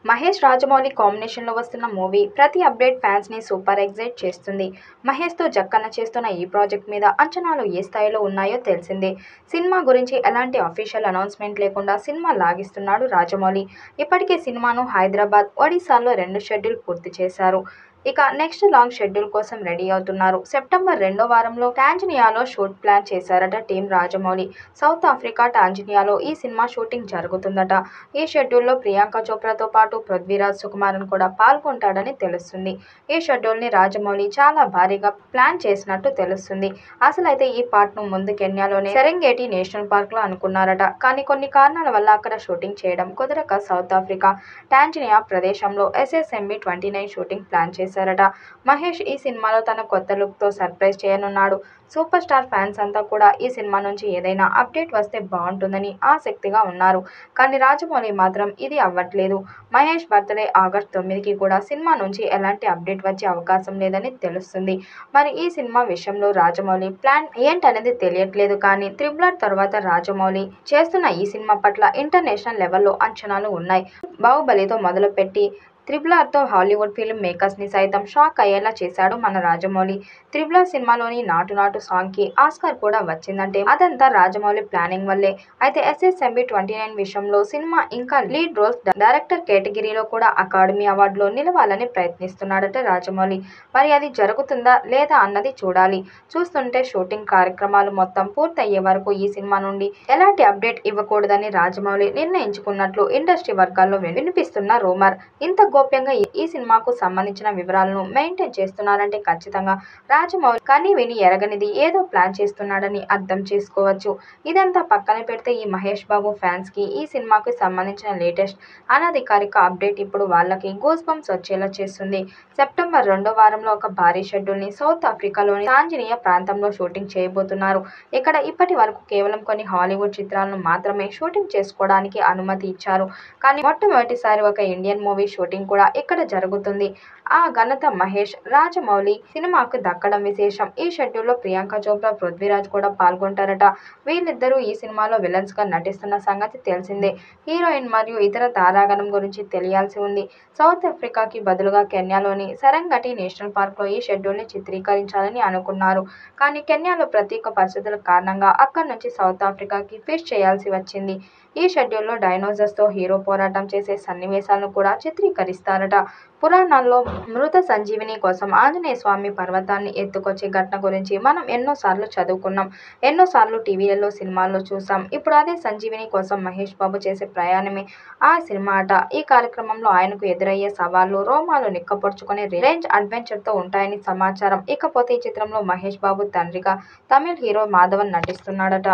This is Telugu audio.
మహేష్ రాజమౌళి కాంబినేషన్లో వస్తున్న మూవీ ప్రతి అప్డేట్ ఫ్యాన్స్ని సూపర్ ఎగ్జైట్ చేస్తుంది. మహేష్తో జక్కన్న చేస్తున్న ఈ ప్రాజెక్ట్ మీద అంచనాలు ఏ స్థాయిలో ఉన్నాయో తెలిసిందే. సినిమా గురించి ఎలాంటి అఫీషియల్ అనౌన్స్మెంట్ లేకుండా సినిమా లాగిస్తున్నాడు రాజమౌళి. ఇప్పటికే సినిమాను హైదరాబాద్, ఒడిశాలో 2 షెడ్యూల్ పూర్తి చేశారు. ఇక నెక్స్ట్ లాంగ్ షెడ్యూల్ కోసం రెడీ అవుతున్నారు. సెప్టెంబర్ 2వ వారంలో టాంజానియాలో షూట్ ప్లాన్ చేశారట టీం రాజమౌళి. సౌత్ ఆఫ్రికా టాంజానియాలో ఈ సినిమా షూటింగ్ జరుగుతుందట. ఈ షెడ్యూల్లో ప్రియాంక చోప్రాతో పాటు పృథ్వీరాజ్ సుకుమారన్ కూడా పాల్గొంటాడని తెలుస్తుంది. ఈ షెడ్యూల్ని రాజమౌళి చాలా భారీగా ప్లాన్ చేసినట్టు తెలుస్తుంది. అసలైతే ఈ పార్ట్ను ముందు కెన్యాలోని సెరెంగేటి నేషనల్ పార్క్లో అనుకున్నారట. కానీ కొన్ని కారణాల వల్ల అక్కడ షూటింగ్ చేయడం కుదరక సౌత్ ఆఫ్రికా, టాంజానియా ప్రదేశంలో SSMB 29 షూటింగ్ ప్లాన్ చేశారట. మహేష్ ఈ సినిమాలో తన కొత్త లుక్తో సర్ప్రైజ్ చేయనున్నాడు. సూపర్ స్టార్ ఫ్యాన్స్ అంతా కూడా ఈ సినిమా నుంచి ఏదైనా అప్డేట్ వస్తే బాగుంటుందని ఆసక్తిగా ఉన్నారు. కానీ రాజమౌళి మాత్రం ఇది అవ్వట్లేదు. మహేష్ బర్త్డే ఆగస్టు 9కి కూడా సినిమా నుంచి ఎలాంటి అప్డేట్ వచ్చే అవకాశం లేదని తెలుస్తుంది. మరి ఈ సినిమా విషయంలో రాజమౌళి ప్లాన్ ఏంటనేది తెలియట్లేదు. కానీ త్రిబుల్ R తర్వాత రాజమౌళి చేస్తున్న ఈ సినిమా పట్ల ఇంటర్నేషనల్ లెవెల్లో అంచనాలు ఉన్నాయి. బాహుబలితో మొదలుపెట్టి త్రిబుల్ Rతో హాలీవుడ్ ఫిల్మ్ మేకర్స్ని సైతం షాక్ అయ్యేలా చేశాడు మన రాజమౌళి. త్రిబుల్ R సినిమాలోని నాటు నాటు సాంగ్కి ఆస్కార్ కూడా వచ్చిందంటే అదంతా రాజమౌళి ప్లానింగ్ వల్లే. అయితే SSMB 29 విషయంలో సినిమా ఇంకా లీడ్ రోల్స్, డైరెక్టర్ కేటగిరీలో కూడా అకాడమీ అవార్డులో నిలవాలని ప్రయత్నిస్తున్నాడట రాజమౌళి. మరి అది జరుగుతుందా లేదా అన్నది చూడాలి. చూస్తుంటే షూటింగ్ కార్యక్రమాలు మొత్తం పూర్తయ్యే వరకు ఈ సినిమా నుండి ఎలాంటి అప్డేట్ ఇవ్వకూడదని రాజమౌళి నిర్ణయించుకున్నట్లు ఇండస్ట్రీ వర్గాల్లో వినిపిస్తున్న రూమర్. ఇంత గోప్యంగా ఈ సినిమాకు సంబంధించిన వివరాలను మెయింటైన్ చేస్తున్నారంటే ఖచ్చితంగా రాజమౌళి కని విని ఎరగనిది ఏదో ప్లాన్ చేస్తున్నాడని అర్థం చేసుకోవచ్చు. ఇదంతా పక్కన పెడితే ఈ మహేష్ బాబు ఫ్యాన్స్కి ఈ సినిమాకి సంబంధించిన లేటెస్ట్ అనధికారిక అప్డేట్ ఇప్పుడు వాళ్ళకి గూస్ బంప్స్ వచ్చేలా చేస్తుంది. సెప్టెంబర్ 2వ వారంలో ఒక భారీ షెడ్యూల్ని సౌత్ ఆఫ్రికాలోని టాంజానియా ప్రాంతంలో షూటింగ్ చేయబోతున్నారు. ఇక్కడ ఇప్పటి వరకు కేవలం కొన్ని హాలీవుడ్ చిత్రాలను మాత్రమే షూటింగ్ చేసుకోవడానికి అనుమతి ఇచ్చారు. కానీ మొట్టమొదటిసారి ఒక ఇండియన్ మూవీ షూటింగ్ కూడా ఇక్కడ జరుగుతుంది. ఆ ఘనత మహేష్, రాజమౌళి సినిమాకు దక్కడం విశేషం. ఈ షెడ్యూల్లో ప్రియాంక చోప్రా, పృథ్వీరాజ్ కూడా పాల్గొంటారట. వీళ్ళిద్దరూ ఈ సినిమాలో విలన్స్గా నటిస్తున్న సంగతి తెలిసిందే. హీరోయిన్ మరియు ఇతర తారాగణం గురించి తెలియాల్సి ఉంది. సౌత్ ఆఫ్రికాకి బదులుగా కెన్యాలోని సెరెంగటి నేషనల్ పార్క్లో ఈ షెడ్యూల్ని చిత్రీకరించాలని అనుకున్నారు. కానీ కెన్యాలో ప్రత్యేక పరిస్థితుల కారణంగా అక్కడి నుంచి సౌత్ ఆఫ్రికాకి స్విచ్ చేయాల్సి వచ్చింది. ఈ షెడ్యూల్లో డైనోసార్స్తో హీరో పోరాటం చేసే సన్నివేశాలను కూడా చిత్రీకరిస్తారట. పురాణాల్లో మృత సంజీవిని కోసం ఆంజనేయ స్వామి పర్వతాన్ని ఎత్తుకొచ్చే ఘటన గురించి మనం ఎన్నోసార్లు చదువుకున్నాం, ఎన్నోసార్లు టీవీలలో, సినిమాల్లో చూసాం. ఇప్పుడు అదే సంజీవిని కోసం మహేష్ బాబు చేసే ప్రయాణమే ఆ సినిమా అట. ఈ కార్యక్రమంలో ఆయనకు ఎదురయ్యే సవాళ్లు రోమాలు నిక్కపొడుచుకునే రేంజ్ అడ్వెంచర్తో ఉంటాయని సమాచారం. ఇకపోతే ఈ చిత్రంలో మహేష్ బాబు తండ్రిగా తమిళ్ హీరో మాధవన్ నటిస్తున్నాడట.